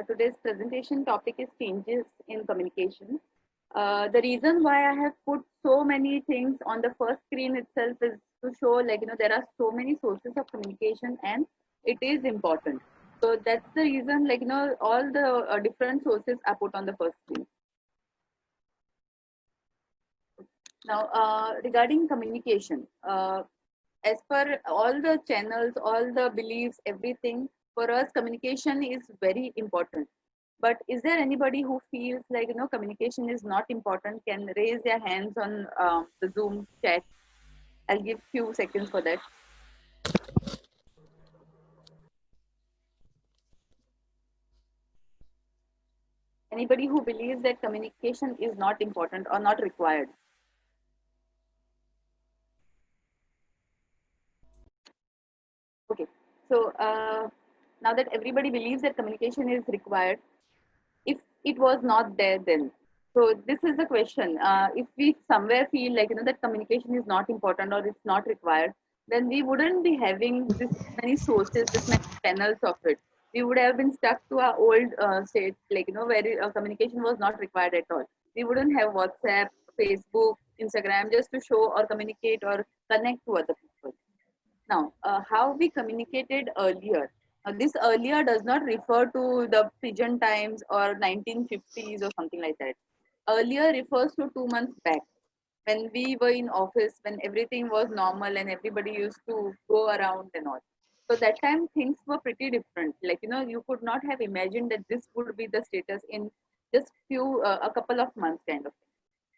Today's presentation topic is changes in communication. The reason why I have put so many things on the first screen itself is to show, like, there are so many sources of communication and it is important. So that's the reason, like, all the different sources are put on the first screen. Now, regarding communication, as per all the channels, all the beliefs, everything, for us, communication is very important. But is there anybody who feels like, communication is not important? Can raise their hands on the Zoom chat. I'll give few seconds for that. Anybody who believes that communication is not important or not required? Okay. So now that everybody believes that communication is required, if it was not there then, so this is the question. If we somewhere feel like, that communication is not important or it's not required, then we wouldn't be having this many sources, this many channels of it. We would have been stuck to our old state, like, where communication was not required at all. We wouldn't have WhatsApp, Facebook, Instagram, just to show or communicate or connect to other people. Now, how we communicated earlier. This earlier does not refer to the pigeon times or 1950s or something like that. Earlier refers to 2 months back when we were in office, when everything was normal and everybody used to go around and all. So that time things were pretty different. Like, you could not have imagined that this would be the status in just a couple of months kind of.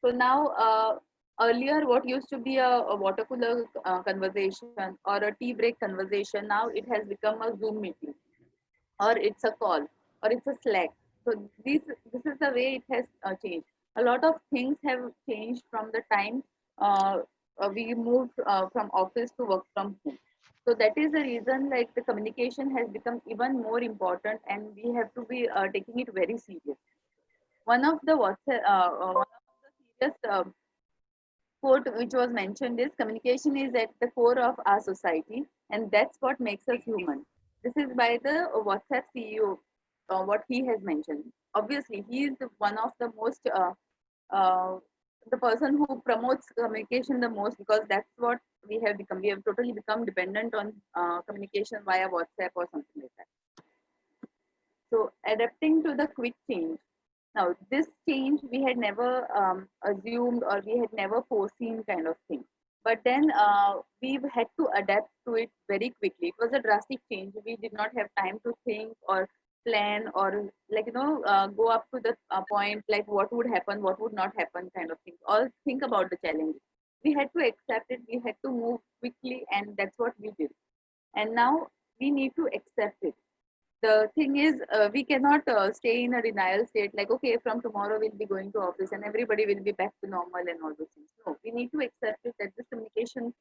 So now, earlier, what used to be a water cooler conversation or a tea break conversation, now it has become a Zoom meeting, or it's a call, or it's a Slack. So this is the way it has changed. A lot of things have changed from the time we moved from office to work from home. So that is the reason, like, the communication has become even more important, and we have to be taking it very serious. One of the serious quote which was mentioned is, communication is at the core of our society, and that's what makes us human. This is by the WhatsApp CEO, what he has mentioned. Obviously, he is one of the most the person who promotes communication the most, because that's what we have become. We have totally become dependent on communication via WhatsApp or something like that. So adapting to the quick change. Now, this change we had never assumed or we had never foreseen, kind of thing. But then we had to adapt to it very quickly. It was a drastic change. We did not have time to think or plan or, like, go up to the point, like, what would happen, what would not happen, kind of thing. Or think about the challenge. We had to accept it. We had to move quickly, and that's what we did. And now we need to accept it. The thing is, we cannot stay in a denial state, like, okay, from tomorrow we'll be going to office and everybody will be back to normal and all those things. No, we need to accept it that this communication,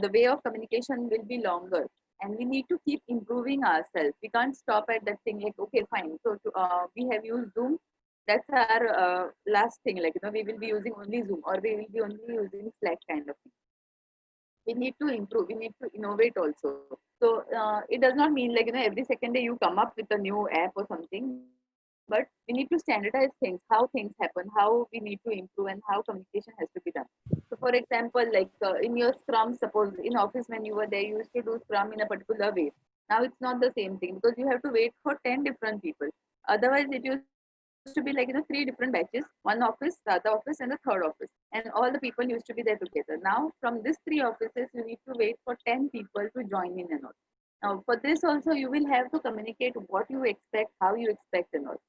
the way of communication will be longer, and we need to keep improving ourselves. We can't stop at that thing, like, okay, fine, so we have used Zoom, that's our last thing, like, we will be using only Zoom, or we will be only using Slack, kind of thing. We need to improve, we need to innovate also. So it does not mean, like, every second day you come up with a new app or something, but we need to standardize things, how things happen, how we need to improve, and how communication has to be done. So for example, like, in your Scrum, suppose in office when you were there, you used to do Scrum in a particular way. Now it's not the same thing, because you have to wait for 10 different people. Otherwise it used to be like, three different batches, one office, the other office, and the third office, and all the people used to be there together. Now from these three offices you need to wait for 10 people to join in and all. Now for this also you will have to communicate what you expect, how you expect and all.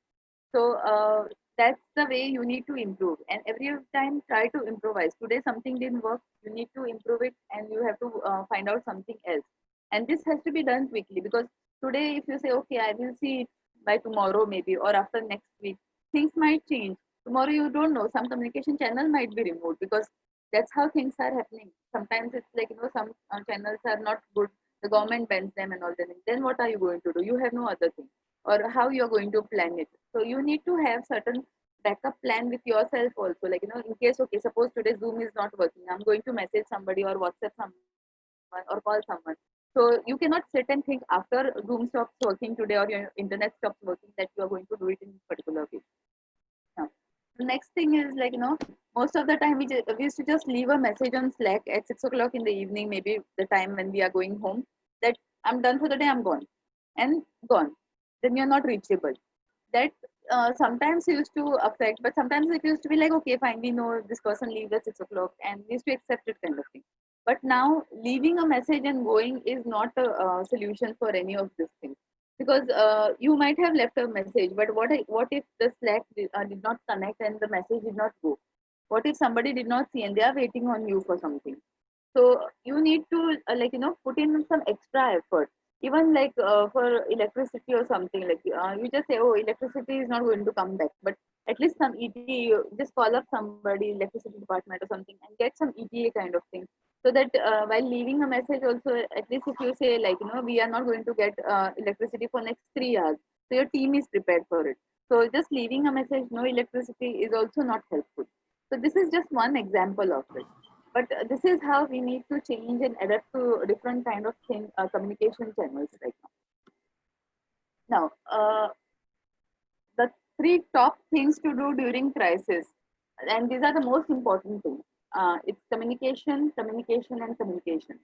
So that's the way you need to improve, and every time try to improvise. Today something didn't work, you need to improve it, and you have to find out something else. And this has to be done quickly, because today if you say, okay, I will see it by tomorrow maybe, or after next week, things might change. Tomorrow you don't know, some communication channel might be removed, because that's how things are happening. Sometimes it's like, some channels are not good, the government bans them and all that. Then what are you going to do? You have no other thing, or how you're going to plan it. So you need to have certain backup plan with yourself also. Like, in case, okay, suppose today Zoom is not working, I'm going to message somebody or WhatsApp someone or call someone. So you cannot sit and think after Zoom stops working today or your internet stops working that you are going to do it in particular way. Now, the next thing is like, most of the time we used to just leave a message on Slack at 6 o'clock in the evening, maybe the time when we are going home, that I'm done for the day, I'm gone, and gone. Then you're not reachable. That sometimes used to affect, but sometimes it used to be like, okay, fine, we know this person leaves at 6 o'clock, and we used to accept it kind of thing. But now leaving a message and going is not a solution for any of these things, because you might have left a message, but what if the Slack did not connect and the message did not go? What if somebody did not see and they are waiting on you for something? So you need to put in some extra effort, even like for electricity or something. Like you just say, oh, electricity is not going to come back, but at least some ETA, you just call up somebody, electricity department or something, and get some ETA kind of thing, so that while leaving a message also, at least if you say like, we are not going to get electricity for next 3 hours, so your team is prepared for it. So just leaving a message no electricity is also not helpful. So this is just one example of it, but this is how we need to change and adapt to different kind of communication channels right now. The three top things to do during crisis, and these are the most important things. It's communication, communication, and communication.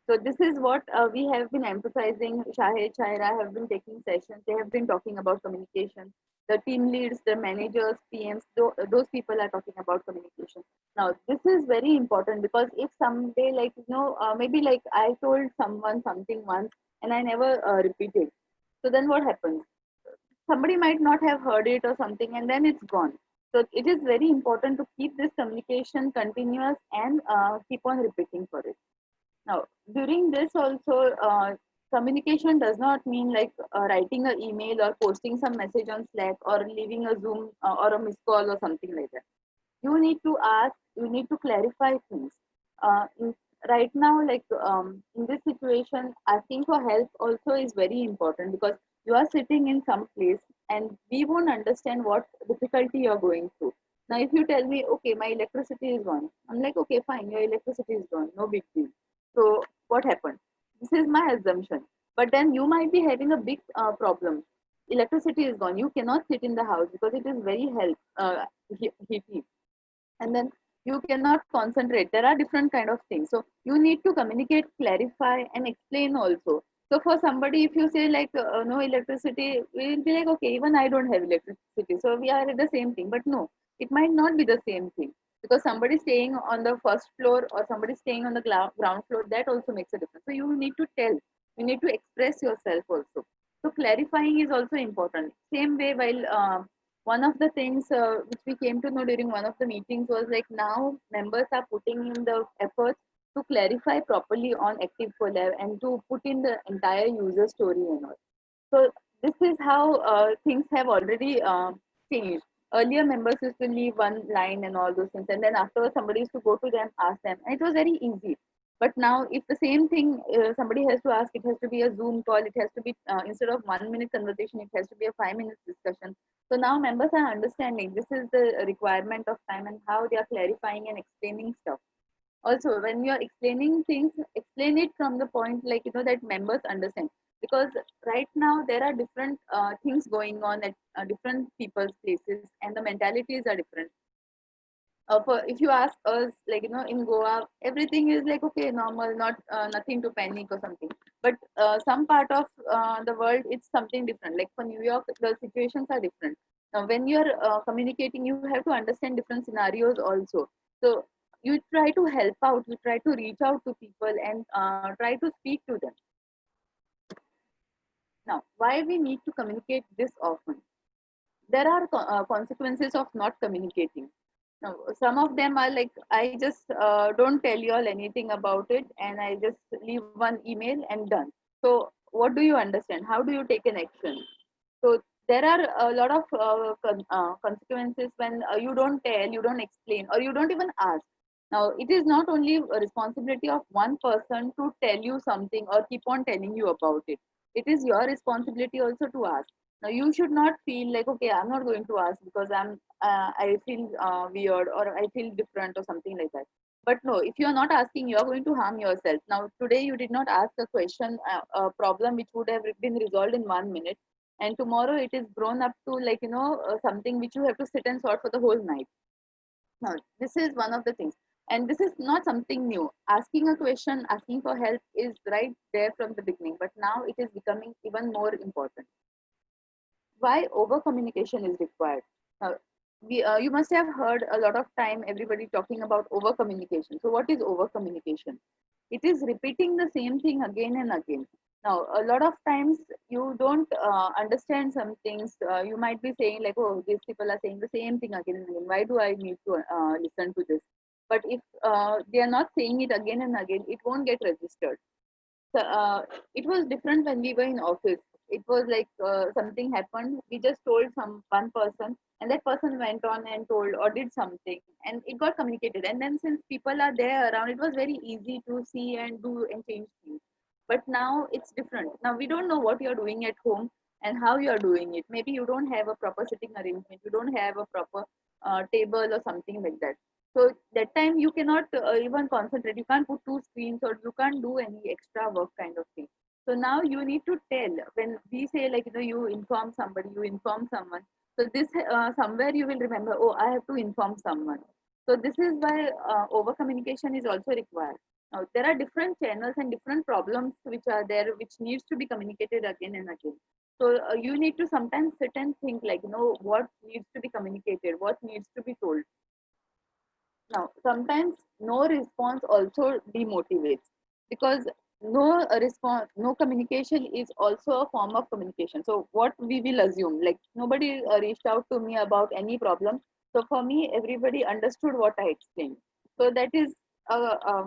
So this is what we have been emphasizing. Shahid, Shaira have been taking sessions. They have been talking about communication. The team leads, the managers, PMs, those people are talking about communication. Now, this is very important, because if someday, like, maybe like I told someone something once and I never repeated. So then what happens? Somebody might not have heard it or something, and then it's gone. So it is very important to keep this communication continuous and keep on repeating for it. Now, during this also, communication does not mean like writing an email or posting some message on Slack or leaving a Zoom or a missed call or something like that. You need to ask, you need to clarify things. Right now, like in this situation, asking for help also is very important, because you are sitting in some place and we won't understand what difficulty you're going through. Now, if you tell me, okay, my electricity is gone, I'm like, okay, fine, your electricity is gone, no big deal. So, what happened? This is my assumption. But then you might be having a big problem. Electricity is gone. You cannot sit in the house because it is very heaty, and then you cannot concentrate. There are different kind of things, so you need to communicate, clarify, and explain also. So for somebody, if you say like no electricity, we'll be like, okay, even I don't have electricity, so we are at the same thing. But no, it might not be the same thing, because somebody staying on the first floor or somebody staying on the ground floor, that also makes a difference. So you need to tell, you need to express yourself also. So clarifying is also important. Same way, while one of the things which we came to know during one of the meetings was like, now members are putting in the efforts to clarify properly on Active Collab and to put in the entire user story and all. So this is how things have already changed. Earlier, members used to leave one line and all those things, and then afterwards, somebody used to go to them, ask them, and it was very easy. But now, if the same thing somebody has to ask, it has to be a Zoom call. It has to be instead of 1 minute conversation, it has to be a 5 minute discussion. So now members are understanding this is the requirement of time and how they are clarifying and explaining stuff. Also, when you're explaining things, explain it from the point like, that members understand, because right now there are different things going on at different people's places, and the mentalities are different. For if you ask us, like, in Goa, everything is like, okay, normal, not nothing to panic or something. But some part of the world, it's something different. Like for New York, the situations are different. Now when you're communicating, you have to understand different scenarios also. So you try to help out, you try to reach out to people and try to speak to them. Now, why we need to communicate this often? There are consequences of not communicating. Now, some of them are like, I just don't tell you all anything about it, and I just leave one email and done. So, what do you understand? How do you take an action? So, there are a lot of consequences when you don't tell, you don't explain, or you don't even ask. Now, it is not only a responsibility of one person to tell you something or keep on telling you about it. It is your responsibility also to ask. Now, you should not feel like, okay, I'm not going to ask because I feel weird or I feel different or something like that. But no, if you are not asking, you are going to harm yourself. Now, today you did not ask a question, a problem which would have been resolved in 1 minute, and tomorrow it is grown up to, like, something which you have to sit and sort for the whole night. Now, this is one of the things, and this is not something new. Asking a question, asking for help is right there from the beginning, but now it is becoming even more important. Why over communication is required? Now, you must have heard a lot of time everybody talking about over communication. So, what is over communication? It is repeating the same thing again and again. Now, a lot of times you don't understand some things. You might be saying, like, oh, these people are saying the same thing again and again. Why do I need to listen to this? But if they are not saying it again and again, it won't get registered. So, it was different when we were in office. It was like something happened. We just told some one person, and that person went on and told or did something, and it got communicated. And then since people are there around, it was very easy to see and do and change things. But now it's different. Now we don't know what you're doing at home and how you're doing it. Maybe you don't have a proper sitting arrangement. You don't have a proper table or something like that. So that time you cannot even concentrate. You can't put two screens or you can't do any extra work kind of thing. So now you need to tell when we say, like, you inform somebody, you inform someone. So this somewhere you will remember, oh, I have to inform someone. So this is why over communication is also required. Now there are different channels and different problems which are there, which needs to be communicated again and again. So you need to sometimes sit and think, like, what needs to be communicated, what needs to be told. Now, sometimes no response also demotivates, because no response, no communication is also a form of communication. So, what we will assume, like, nobody reached out to me about any problem. So, for me, everybody understood what I explained. So, that is a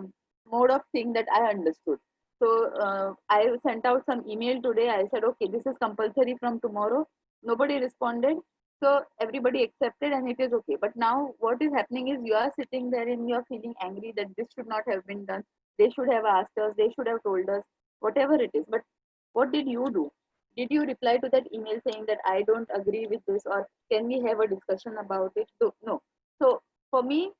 mode of thing that I understood. So, I sent out some email today. I said, okay, this is compulsory from tomorrow. Nobody responded, so everybody accepted and it is okay. But now what is happening is you are sitting there and you are feeling angry that this should not have been done. They should have asked us, they should have told us, whatever it is. But what did you do? Did you reply to that email saying that I don't agree with this, or can we have a discussion about it? No. So for me,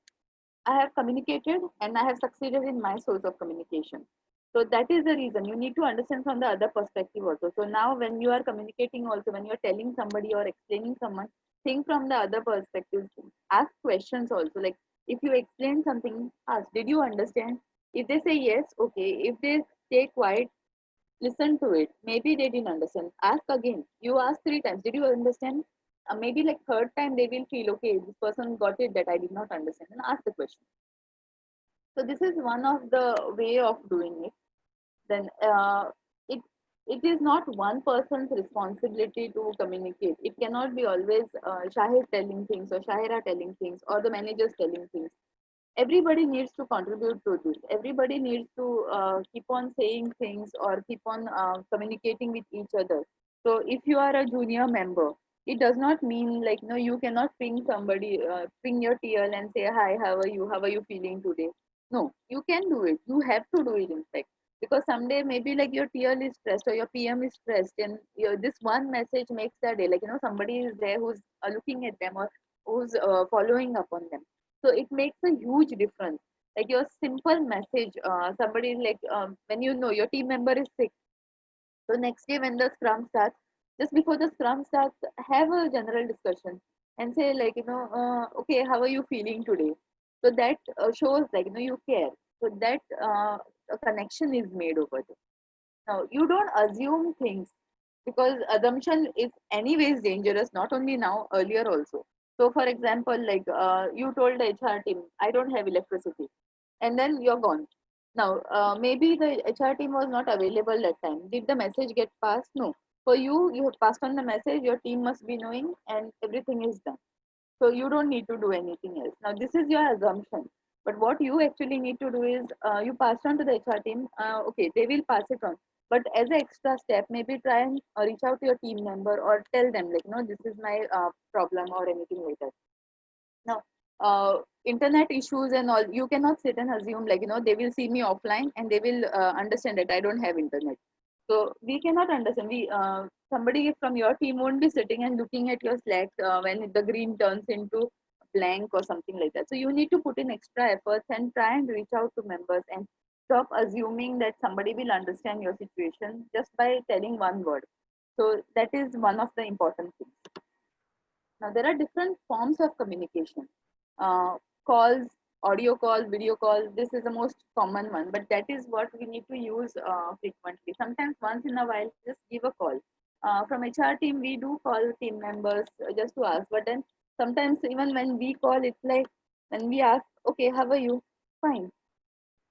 I have communicated and I have succeeded in my source of communication. So that is the reason you need to understand from the other perspective also. So now when you are communicating also, when you are telling somebody or explaining someone, think from the other perspective. Ask questions also. Like, if you explain something, ask, did you understand? If they say yes, okay. If they stay quiet, listen to it. Maybe they didn't understand. Ask again. You ask 3 times. Did you understand? Maybe like third time they will feel, okay, this person got it that I did not understand, and ask the question. So this is one of the way of doing it. Then it it is not one person's responsibility to communicate. It cannot be always Shahid telling things or Shahira telling things or the managers telling things. Everybody needs to contribute to this. Everybody needs to keep on saying things or keep on communicating with each other. So if you are a junior member, it does not mean, like, no, you cannot ping somebody, ping your TL and say, hi, how are you feeling today? No, you can do it. You have to do it, in fact, because someday maybe like your TL is stressed or your PM is stressed, and this one message makes their day. Like, somebody is there who's looking at them, or who's following up on them. So it makes a huge difference. Like your simple message, somebody is like, when your team member is sick, so next day when the scrum starts, just before the scrum starts, have a general discussion and say, like, okay, how are you feeling today? So that shows, like, you care. So that a connection is made over there. Now you don't assume things, because assumption is anyways dangerous, not only now, earlier also. So for example, like, you told the HR team, I don't have electricity, and then you're gone. Now maybe the HR team was not available that time. Did the message get passed? No. For you, you have passed on the message, your team must be knowing, and everything is done. So you don't need to do anything else. Now this is your assumption, but what you actually need to do is, you pass on to the HR team. Okay, they will pass it on, but as an extra step, maybe try and reach out to your team member or tell them, like, no, this is my problem or anything like that. Now internet issues and all, you cannot sit and assume, like, they will see me offline and they will understand that I don't have internet. So we cannot understand. We Somebody from your team won't be sitting and looking at your Slack when the green turns into blank or something like that. So you need to put in extra efforts and try and reach out to members and stop assuming that somebody will understand your situation just by telling one word. So that is one of the important things. Now, there are different forms of communication. Uh, Calls, audio call, video call, this is the most common one, but that is what we need to use frequently. Sometimes once in a while, just give a call. From HR team, we do call team members just to ask, but then sometimes even when we call, it's like when we ask, okay, how are you? Fine.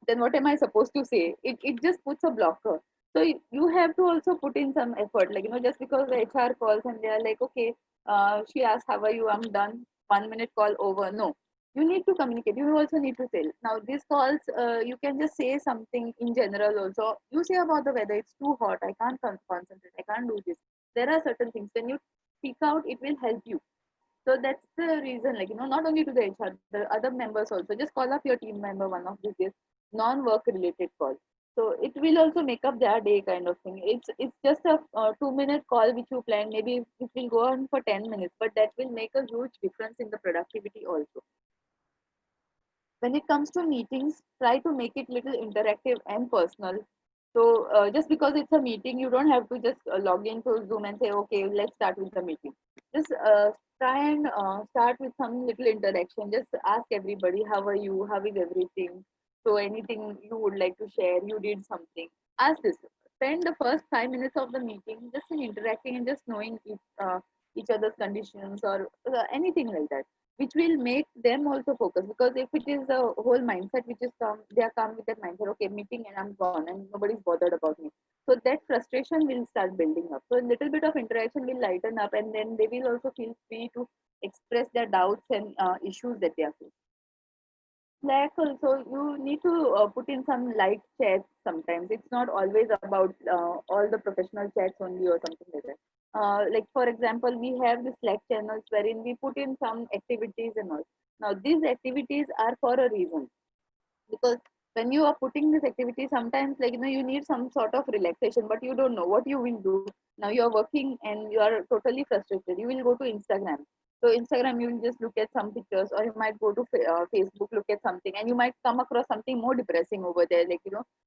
Then what am I supposed to say? It just puts a blocker. So you have to also put in some effort. Like, just because the HR calls and they are like, okay, she asked, how are you? I'm done. 1 minute call over. No. You need to communicate. You also need to tell. Now, these calls, you can just say something in general also. You say about the weather, it's too hot. I can't concentrate. I can't do this. There are certain things. When you speak out, it will help you. So that's the reason, like, not only to the HR, the other members also. Just call up your team member one of these days, non-work related call. So it will also make up their day kind of thing. It's just a 2 minute call which you plan. Maybe it will go on for 10 minutes, but that will make a huge difference in the productivity also. When it comes to meetings, try to make it little interactive and personal. So just because it's a meeting, you don't have to just log into Zoom and say, okay, let's start with the meeting. Just try and start with some little interaction. Just ask everybody, how are you? How is everything? So anything you would like to share, you did something. Ask this. Spend the first 5 minutes of the meeting just in interacting and just knowing each other's conditions or anything like that, which will make them also focus. Because if it is the whole mindset which is come, they are come with that mindset, okay, meeting and I'm gone and nobody's bothered about me. So that frustration will start building up. So a little bit of interaction will lighten up, and then they will also feel free to express their doubts and issues that they are facing. Slack also, you need to put in some light chats sometimes. It's not always about all the professional chats only or something like that. Like, for example, we have the Slack channels wherein we put in some activities and all. Now, these activities are for a reason, because when you are putting this activity, sometimes, like, you need some sort of relaxation, but you don't know what you will do. Now you are working and you are totally frustrated, you will go to Instagram. So Instagram, you will just look at some pictures, or you might go to Facebook, look at something, and you might come across something more depressing over there, like,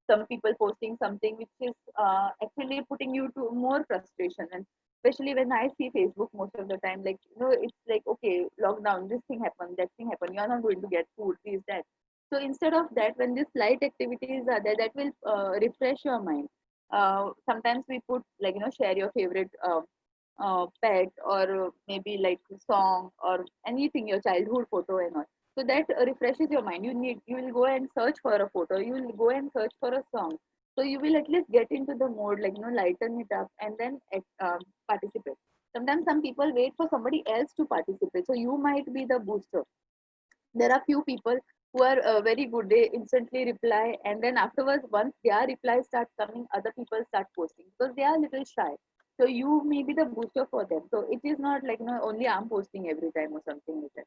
some people posting something which is actually putting you to more frustration. And especially when I see Facebook most of the time, like, it's like, okay, lockdown, this thing happened, that thing happened, you are not going to get food, this, that. So instead of that, when these light activities are there, that will refresh your mind. Sometimes we put, like, share your favorite pet, or maybe like a song or anything, your childhood photo and all. So that refreshes your mind. You will go and search for a photo. You will go and search for a song. So you will at least get into the mode, like, lighten it up and then participate. Sometimes some people wait for somebody else to participate. So you might be the booster. There are few people who are very good, they instantly reply, and then afterwards, once their replies start coming, other people start posting because they are a little shy. So you may be the booster for them. So it is not like, only I'm posting every time or something like that.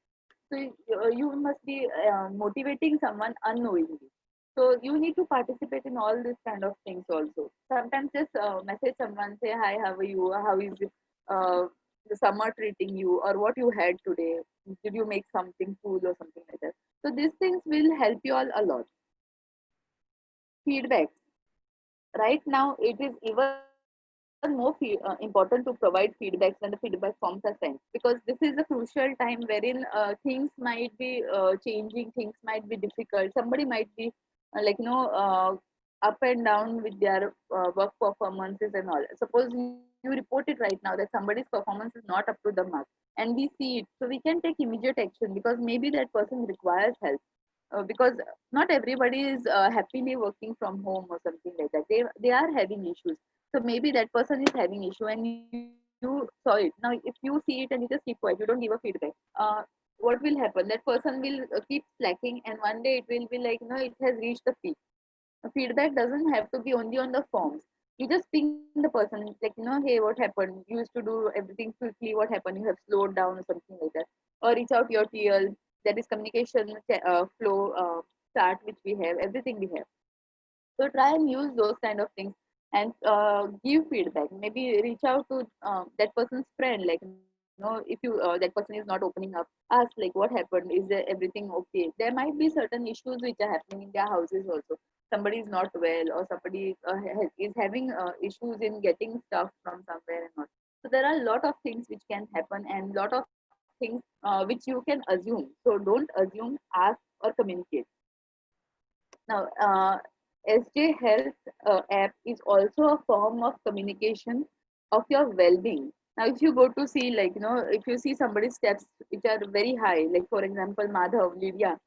So you must be motivating someone unknowingly. So you need to participate in all these kind of things also. Sometimes just message someone, say hi, how are you, how is uh, the summer treating you, or what you had today, did you make something cool or something like that. So these things will help you all a lot. Feedback. Right now, it is even more important to provide feedbacks when the feedback forms are sent, because this is a crucial time wherein things might be changing, things might be difficult. Somebody might be up and down with their work performances and all. Suppose you report it right now that somebody's performance is not up to the mark, and we see it, so we can take immediate action because maybe that person requires help. Because not everybody is happily working from home or something like that. They are having issues. So maybe that person is having issue and you saw it. Now if you see it and you just keep quiet, you don't give a feedback, uh, what will happen? That person will keep slacking, and one day it will be like, it has reached the peak. Feedback doesn't have to be only on the forms. You just ping the person, like, hey, what happened? You used to do everything quickly. What happened? You have slowed down or something like that. Or reach out to your TL. That is communication flow chart which we have. Everything we have. So try and use those kind of things and give feedback. Maybe reach out to that person's friend, like, if you that person is not opening up, ask like what happened, is there everything okay. There might be certain issues which are happening in their houses also. Somebody is not well, or somebody is having issues in getting stuff from somewhere and all. So there are a lot of things which can happen, and lot of things which you can assume. So don't assume, ask or communicate. Now, SJ Health app is also a form of communication of your well-being. Now, if you go to see, like, if you see somebody's steps which are very high, like for example, Madhav, Lydia,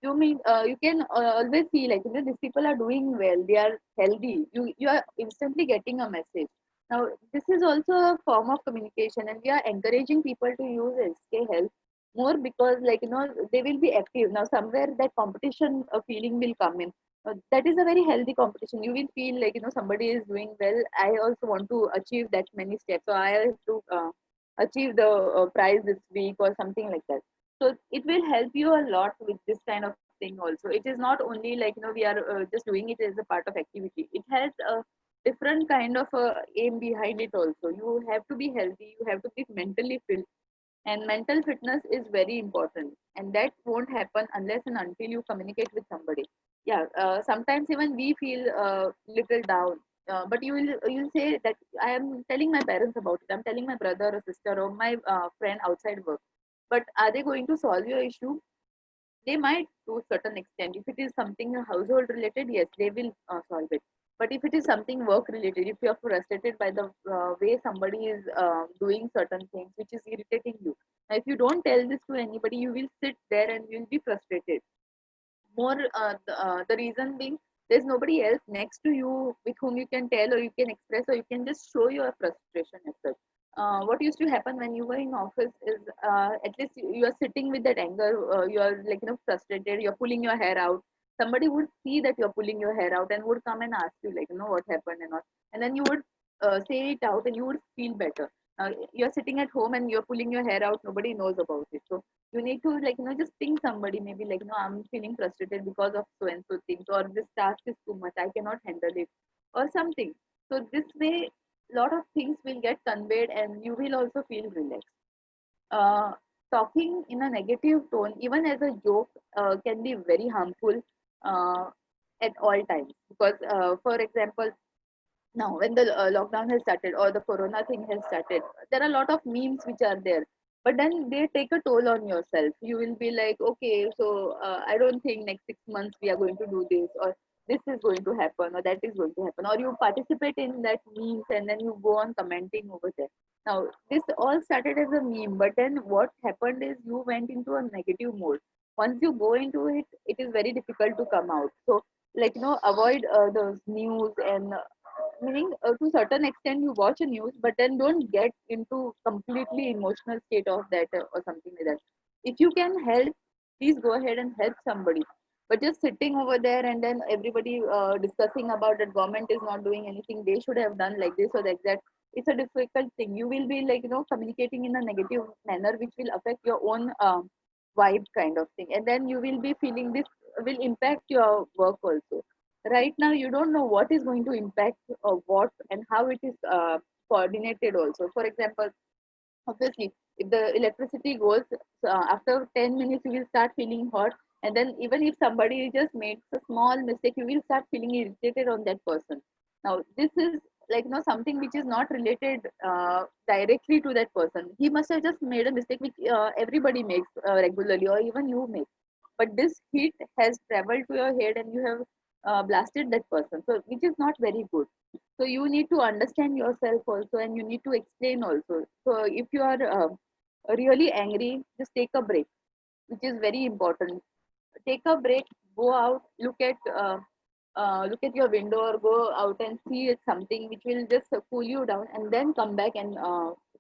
you can always see, like, these people are doing well, they are healthy. You are instantly getting a message. Now, this is also a form of communication, and we are encouraging people to use SK Health more, because, like, they will be active. Now somewhere that competition feeling will come in. That is a very healthy competition. You will feel like, somebody is doing well, I also want to achieve that many steps, so I have to achieve the prize this week or something like that. So it will help you a lot with this kind of thing also. It is not only like, we are just doing it as a part of activity. It has a different kind of aim behind it also. You have to be healthy, you have to be mentally fit, and mental fitness is very important, and that won't happen unless and until you communicate with somebody. Yeah, sometimes even we feel little down, but you'll say that I am telling my parents about it, I'm telling my brother or sister or my friend outside work. But are they going to solve your issue? They might, to a certain extent. If it is something household related, yes, they will solve it. But if it is something work related, if you are frustrated by the way somebody is doing certain things which is irritating you, now if you don't tell this to anybody, you will sit there and you will be frustrated more. The reason being, there's nobody else next to you with whom you can tell, or you can express, or you can just show your frustration as such. What used to happen when you were in office is, at least you are sitting with that anger, you are like, frustrated, you're pulling your hair out. Somebody would see that you're pulling your hair out and would come and ask you, like, what happened and all. And then you would say it out and you would feel better. You're sitting at home and you're pulling your hair out, nobody knows about it. So you need to, like, just ping somebody, maybe like, I'm feeling frustrated because of so and so things, or this task is too much, I cannot handle it, or something. So this way, lot of things will get conveyed and you will also feel relaxed. uh, Talking in a negative tone, even as a joke, can be very harmful uh, at all times. Because for example, now when the lockdown has started, or the corona thing has started, there are a lot of memes which are there, but then they take a toll on yourself. You will be like, okay, so I don't think next 6 months we are going to do this, or this is going to happen, or that is going to happen, or you participate in that memes and then you go on commenting over there. Now this all started as a meme, but then what happened is you went into a negative mode. Once you go into it, it is very difficult to come out. So, like, avoid those news, and meaning, to certain extent you watch a news, but then don't get into completely emotional state of that, or something like that. If you can help, please go ahead and help somebody. But just sitting over there and then everybody discussing about that government is not doing anything, they should have done like this or like that, it's a difficult thing. You will be, like, communicating in a negative manner which will affect your own vibe kind of thing, and then you will be feeling this will impact your work also. Right now you don't know what is going to impact what, and how it is coordinated also. For example, obviously, if the electricity goes, after 10 minutes you will start feeling hot, and then even if somebody just makes a small mistake, you will start feeling irritated on that person. Now this is, like, something which is not related directly to that person. He must have just made a mistake which everybody makes regularly, or even you make. But this heat has traveled to your head and you have blasted that person, so which is not very good. So you need to understand yourself also, and you need to explain also. So if you are really angry, just take a break, which is very important. Take a break, go out, look at your window, or go out and see something which will just cool you down, and then come back and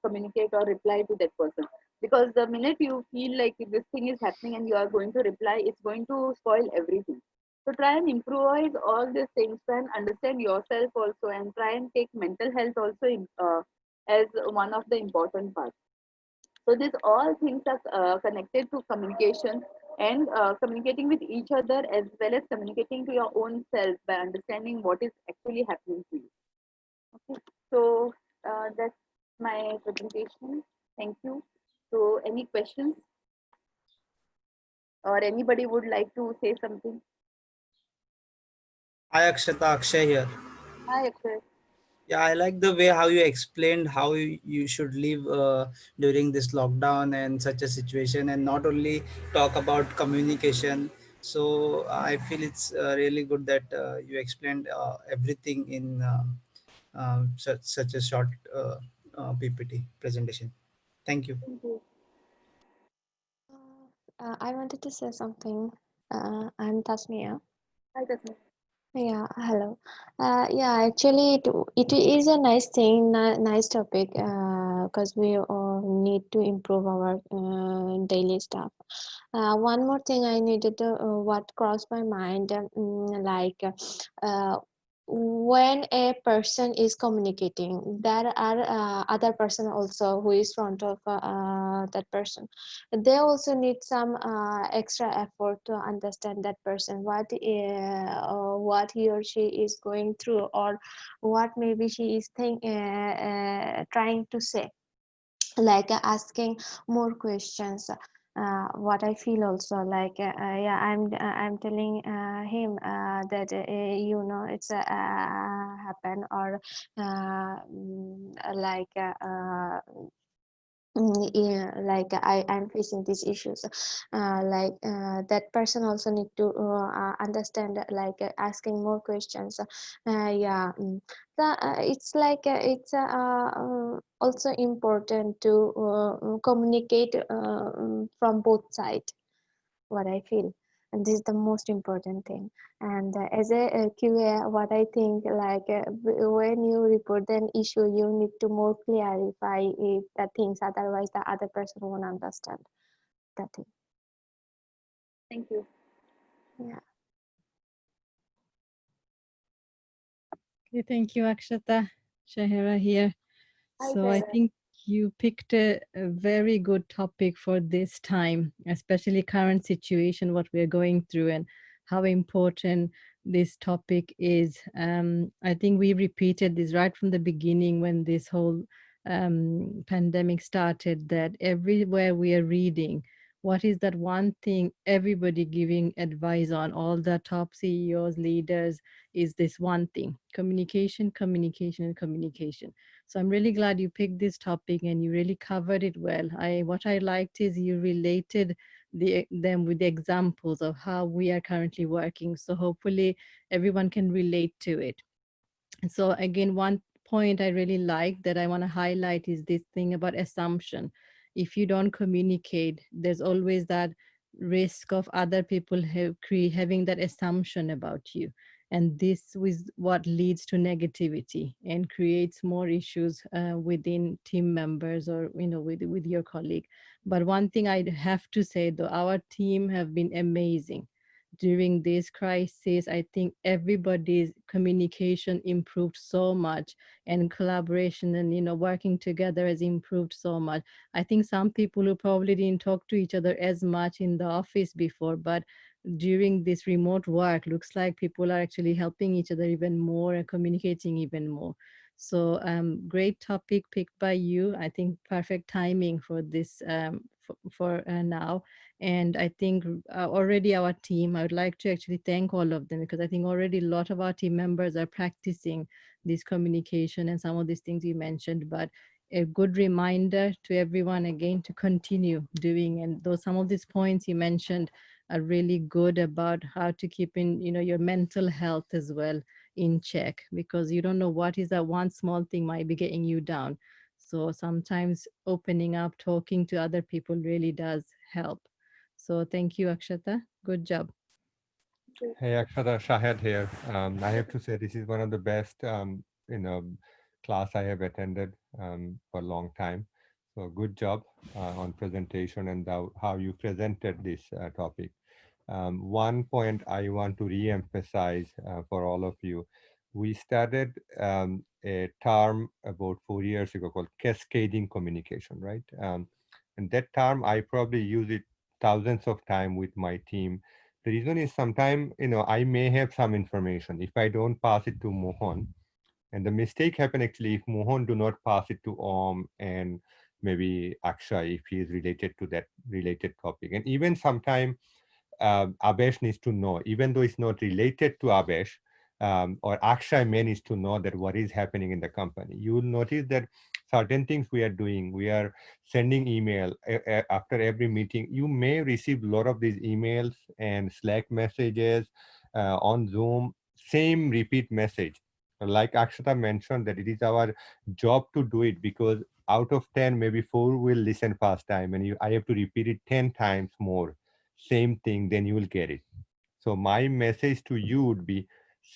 communicate or reply to that person. Because the minute you feel like this thing is happening and you are going to reply, it's going to spoil everything. So try and improvise all these things, try and understand yourself also, and try and take mental health also as one of the important parts. So these all things are connected to communication, and communicating with each other, as well as communicating to your own self by understanding what is actually happening to you. Okay, so that's my presentation. Thank you. So any questions, or anybody would like to say something? Hi Akshata, Akshay here. Hi, Akshay. Yeah, I like the way how you explained how you should live during this lockdown and such a situation, and not only talk about communication. So I feel it's really good that you explained everything in such a short PPT presentation. Thank you. Thank you. I wanted to say something. I'm Tasmia. Hi, Tasma. Yeah, hello. Yeah, actually, it is a nice thing, nice topic, because we need to improve our daily stuff. One more thing I needed to, what crossed my mind, like when a person is communicating, there are other person also who is front of that person. They also need some extra effort to understand that person, what he or she is going through, or what maybe she is trying to say, like asking more questions. What I feel also, like yeah, I'm telling him that it's happen, or like yeah, like I'm facing these issues. That person also need to understand that, like asking more questions. Yeah, it's like also important to communicate from both sides, what I feel. And this is the most important thing. And as a QA, what I think, like when you report an issue, you need to more clarify the things, otherwise the other person won't understand that thing. Thank you. Yeah. Okay, thank you, Akshata. Shahira here. Hi, So I Sarah. think you picked a very good topic for this time, especially current situation, what we're going through, and how important this topic is. I think we repeated this right from the beginning when this whole pandemic started, that everywhere we are reading, what is that one thing everybody giving advice on, all the top CEOs, leaders, is this one thing: communication, communication, and communication. So I'm really glad you picked this topic and you really covered it well. What I liked is you related them with the examples of how we are currently working. So hopefully everyone can relate to it. So again, one point I really like that I want to highlight is this thing about assumption. If you don't communicate, there's always that risk of other people having that assumption about you, and this is what leads to negativity and creates more issues within team members, or with your colleague. But one thing I have to say though, our team have been amazing during this crisis. I think everybody's communication improved so much, and collaboration and working together has improved so much. I think some people who probably didn't talk to each other as much in the office before, but during this remote work, looks like people are actually helping each other even more and communicating even more. So great topic picked by you. I think perfect timing for this, for now. And I think already our team, I would like to actually thank all of them, because I think already a lot of our team members are practicing this communication and some of these things you mentioned. But a good reminder to everyone again to continue doing. And though some of these points you mentioned are really good about how to keep in your mental health as well in check, because you don't know what is that one small thing might be getting you down. So sometimes opening up, talking to other people really does help. So thank you, Akshata. Good job. Hey, Akshata, Shahid here. I have to say this is one of the best, class I have attended for a long time. So good job on presentation and how you presented this topic. One point I want to re-emphasize for all of you, we started a term about 4 years ago called cascading communication, right? And that term, I probably use it thousands of times with my team. The reason is sometimes, I may have some information. If I don't pass it to Mohan, and the mistake happen actually if Mohan do not pass it to Om and maybe Akshay if he is related to that related topic. And even sometime Abesh needs to know, even though it's not related to Abesh, or Akshay may needs to know that what is happening in the company. You will notice that certain things we are doing, we are sending email after every meeting. You may receive a lot of these emails and Slack messages on Zoom, same repeat message. Like Akshata mentioned, that it is our job to do it, because out of 10, maybe 4 will listen first time, and I have to repeat it 10 times more, same thing, then you will get it. So my message to you would be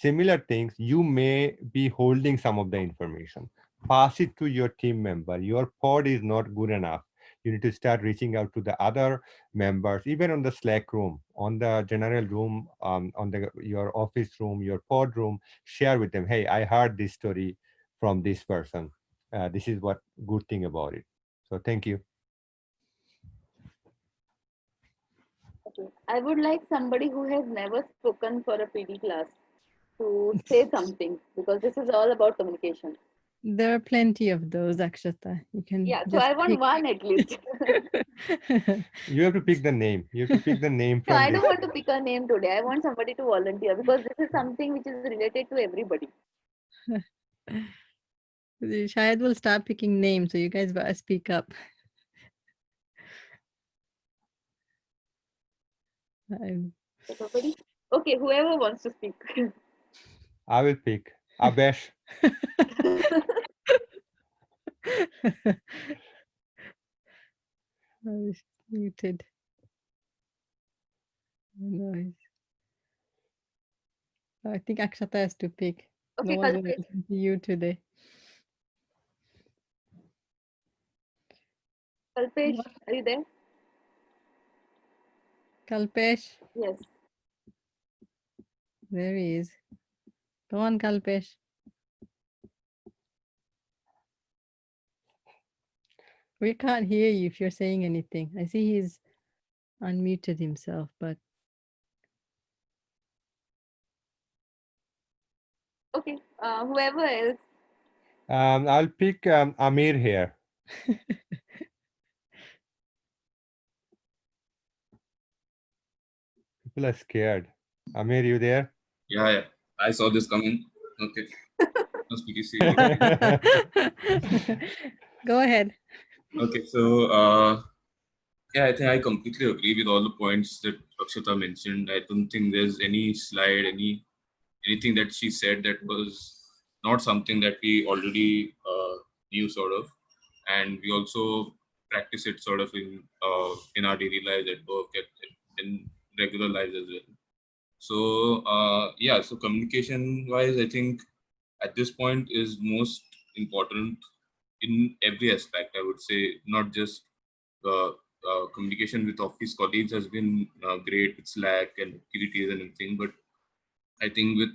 similar things. You may be holding some of the information. Pass it to your team member. Your pod is not good enough. You need to start reaching out to the other members, even on the Slack room, on the general room, on the your office room, your pod room. Share with them. Hey, I heard this story from this person. This is what good thing about it. So thank you. Okay. I would like somebody who has never spoken for a PD class to say something, because this is all about communication. There are plenty of those, Akshata. You can Yeah, so just I want pick. one at least. You have to pick the name. You have to pick the name No, from I this. don't want to pick a name today. I want somebody to volunteer, because this is something which is related to everybody. Shayad will start picking names, so you guys better speak up. I'm- So nobody? Okay, whoever wants to speak. I will pick Abesh. I was muted. Nice. I think Akshata has to pick. No Okay, one's going to Kalpesh. listen to you today. Kalpesh, What? are you there? Kalpesh, Yes. there he is. Go on, Kalpesh. We can't hear you if you're saying anything. I see he's unmuted himself, but Okay, whoever else. I'll pick Amir here. People are scared. Amir, you there? Yeah, yeah. I saw this coming. Okay. Must be serious. go ahead. Okay, so yeah, I think I completely agree with all the points that Akshata mentioned. I don't think there's any slide, anything that she said that was not something that we already knew, sort of, and we also practice it sort of in our daily lives at work, in regular lives as well. So yeah, so communication wise, I think at this point is most important in every aspect. I would say not just the communication with office colleagues has been great with Slack and activities and everything, but I think with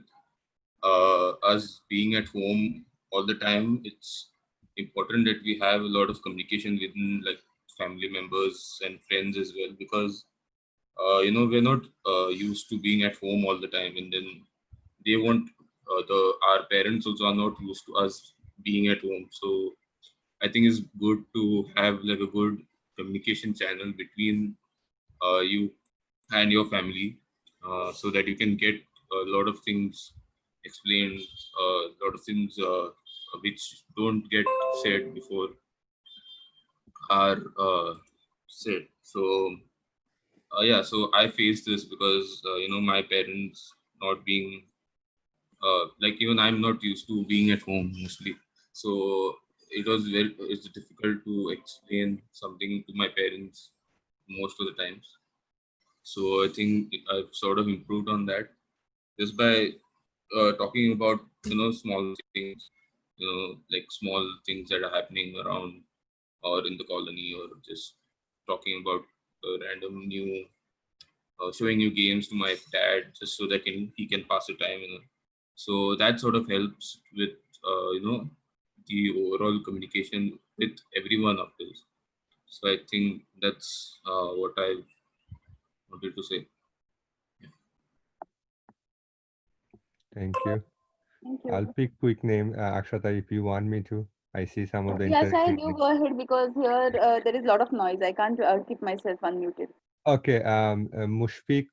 us being at home all the time, it's important that we have a lot of communication within like family members and friends as well, because we're not used to being at home all the time, and then they want our parents also are not used to us being at home. So I think it's good to have like a good communication channel between you and your family, so that you can get a lot of things explained, a lot of things which don't get said before are said. So yeah, so I faced this because my parents not being like, even I'm not used to being at home mostly, so it's difficult to explain something to my parents most of the times. So I think I've sort of improved on that just by talking about small things, like small things that are happening around or in the colony, or just talking about random new showing new games to my dad just so that he can pass the time. So that sort of helps with the overall communication with everyone of this. So I think that's what I wanted to say. Thank you. Thank I'll you. pick quick name, Akshata, if you want me to. I see some of the Yeah, Shahid, you interactive. go ahead because here there is a lot of noise. I can't keep myself unmuted. Okay, Mushfiq.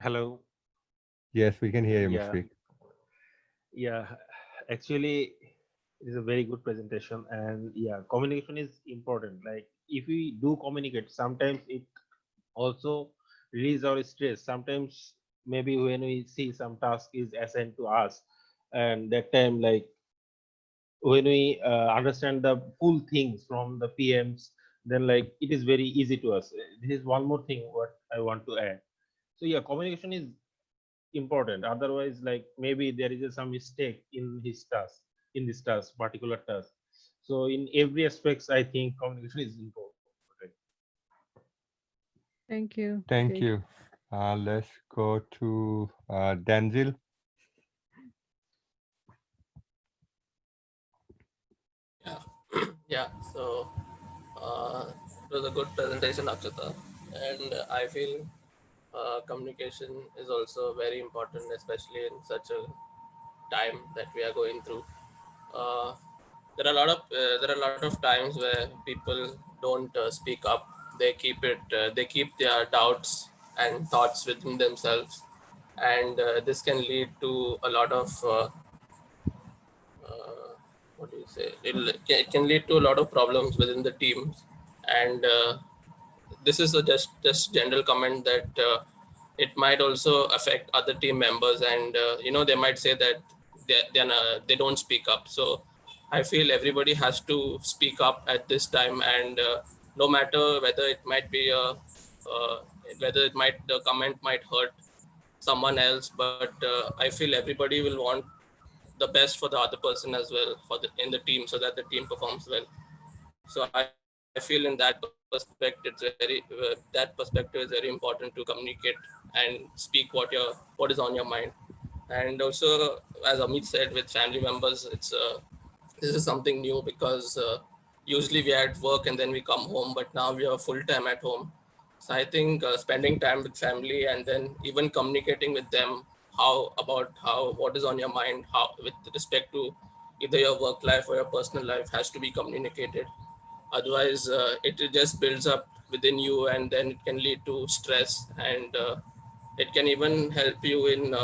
Hello. Yes, we can hear you, Yeah, Mushfiq. yeah. Actually, it is a very good presentation, and yeah, communication is important. Like if we do communicate, sometimes it also release our stress. Sometimes maybe when we see some task is assigned to us, and that time like when we understand the full things from the PMs, then like it is very easy to us. This is one more thing what I want to add. So yeah, communication is important, otherwise like maybe there is some mistake in his task, in this task, particular task. So in every aspects I think communication is important. Thank you. Thank Great. you. Let's go to Danzil. Yeah, yeah. So it was a good presentation, Akshata, and I feel communication is also very important, especially in such a time that we are going through. Uh, there are a lot of times where people don't speak up. They keep their doubts and thoughts within themselves, and this can lead to a lot of uh, what do you say? It can lead to a lot of problems within the teams, and this is a just general comment that it might also affect other team members, and they might say that they don't speak up. So I feel everybody has to speak up at this time, and no matter whether it might be uh, whether it might the comment might hurt someone else, but I feel everybody will want the best for the other person as well for the in the team, so that the team performs well. So I feel in that perspective that perspective is very important to communicate and speak what is on your mind. And also, as Amit said, with family members, this is something new because usually we are at work and then we come home, but now we are full time at home. So I think spending time with family and then even communicating with them how what is on your mind, how with respect to either your work life or your personal life has to be communicated. Otherwise, it just builds up within you, and then it can lead to stress, and it can even help you in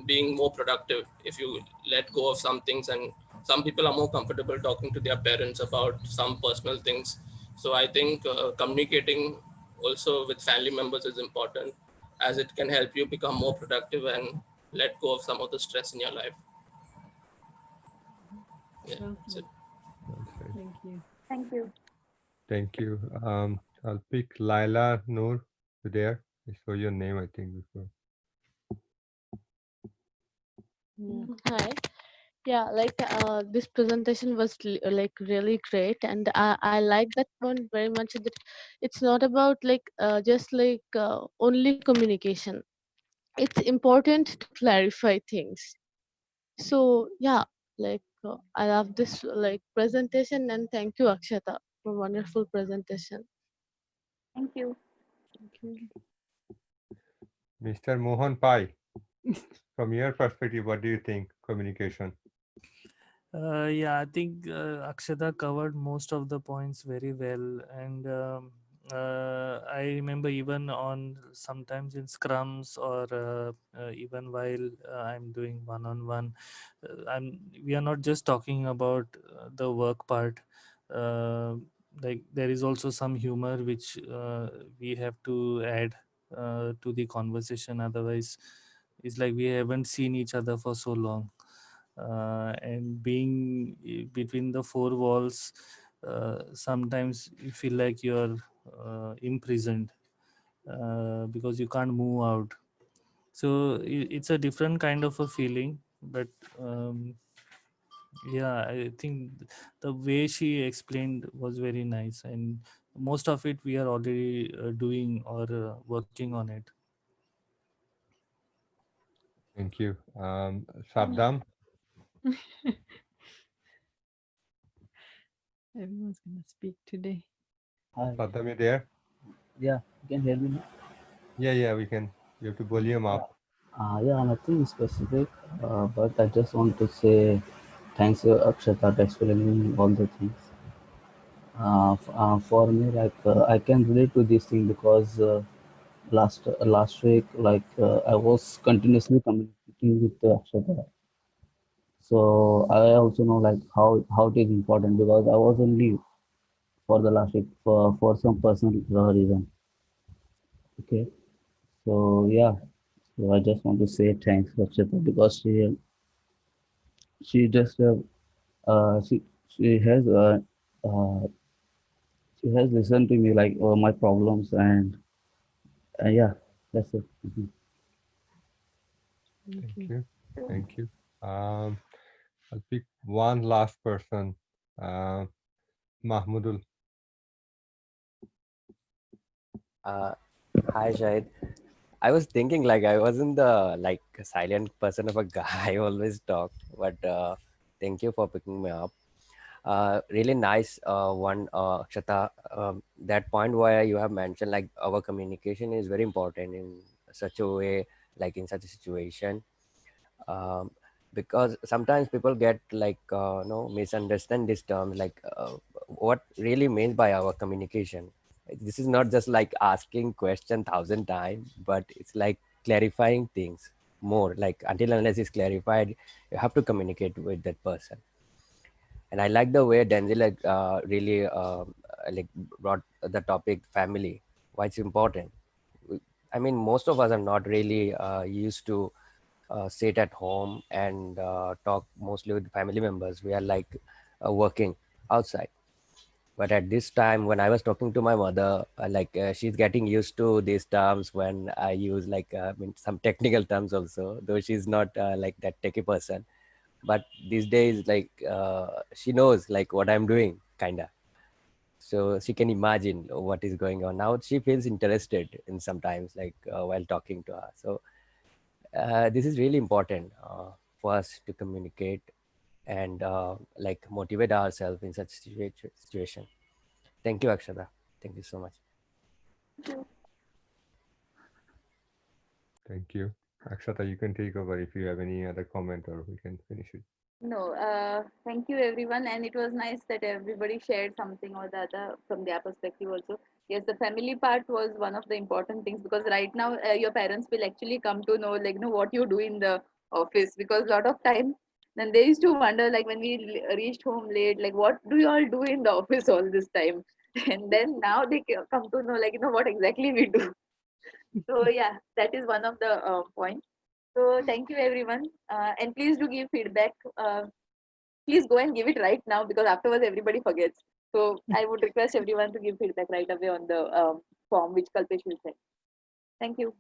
being more productive if you let go of some things. And some people are more comfortable talking to their parents about some personal things. So I think communicating also with family members is important, as it can help you become more productive and let go of some of the stress in your life. Yeah, Well that's said. it. Well said. Thank you. Thank you. Thank you. I'll pick Laila Noor. You there? I saw your name, I think, before. Yeah. Hi. Yeah, like this presentation was like really great, and I like that one very much. That it's not about like just like only communication. It's important to clarify things. So yeah, like I love this like presentation, and thank you, Akshata, for wonderful presentation. Thank you. Thank you. Mr. Mohan Pai, from your perspective, what do you think communication? Yeah, I think Akshata covered most of the points very well, and I remember even on sometimes in scrums or even while I'm doing one-on-one, we are not just talking about the work part. Uh, like there is also some humor which we have to add to the conversation. Otherwise, it's like we haven't seen each other for so long, and being between the four walls, sometimes you feel like you're imprisoned because you can't move out. So it's a different kind of a feeling, but yeah, I think the way she explained was very nice, and most of it we are already doing or working on it. Thank you. Thank you. Shabdam, Everyone's gonna speak today. Hi. Shabdam, you there? Yeah, you can hear me now? Yeah, we can. You have to volume Yeah. up. Yeah, nothing specific, but I just want to say thanks, Akshata, for explaining all the things. For me, like I can relate to this thing because last week, like I was continuously communicating with Akshata, so I also know like how it is important because I was on leave for the last week for some personal reason. Okay, so yeah, so I just want to say thanks, Akshata, because she just she has uh, she has listened to me like my problems and yeah, that's it. Mhm. Thank Thank you. you. Thank you. Um, I'll pick one last person. Uh, Mahmudul. Uh, Hi, Shahid. I was thinking like I wasn't the like silent person of a guy. I always talk, but thank you for picking me up. Really nice one, Akshata. That point where you have mentioned like our communication is very important in such a way, like in such a situation. Um, because sometimes people get like no misunderstand this term like what really means by our communication. This is not just like asking question thousand times, but it's like clarifying things more, like until unless it's clarified you have to communicate with that person. And I like the way Denzel like really like brought the topic family, why it's important. I mean, most of us are not really used to sit at home and talk mostly with family members. We are like working outside. But at this time, when I was talking to my mother, she's getting used to these terms when I use like I mean, some technical terms also, though she's not like that techie person. But these days, like she knows like what I'm doing, kinda. So she can imagine what is going on. Now she feels interested in sometimes like while talking to her. So this is really important for us to communicate and like motivate ourselves in such situation. Thank you, Akshata. Thank you so much. Thank you. Akshata, you can take over if you have any other comment or we can finish it. No, thank you everyone, and it was nice that everybody shared something or the other from their perspective also. Yes, the family part was one of the important things because right now your parents will actually come to know like what you do in the office because a lot of time then they used to wonder like when we reached home late like what do you all do in the office all this time and then now they come to know like what exactly we do. So yeah, that is one of the points. So thank you everyone, and please do give feedback. Please go and give it right now because afterwards everybody forgets. So I would request everyone to give feedback right away on the form which Kalpesh will send. Thank you.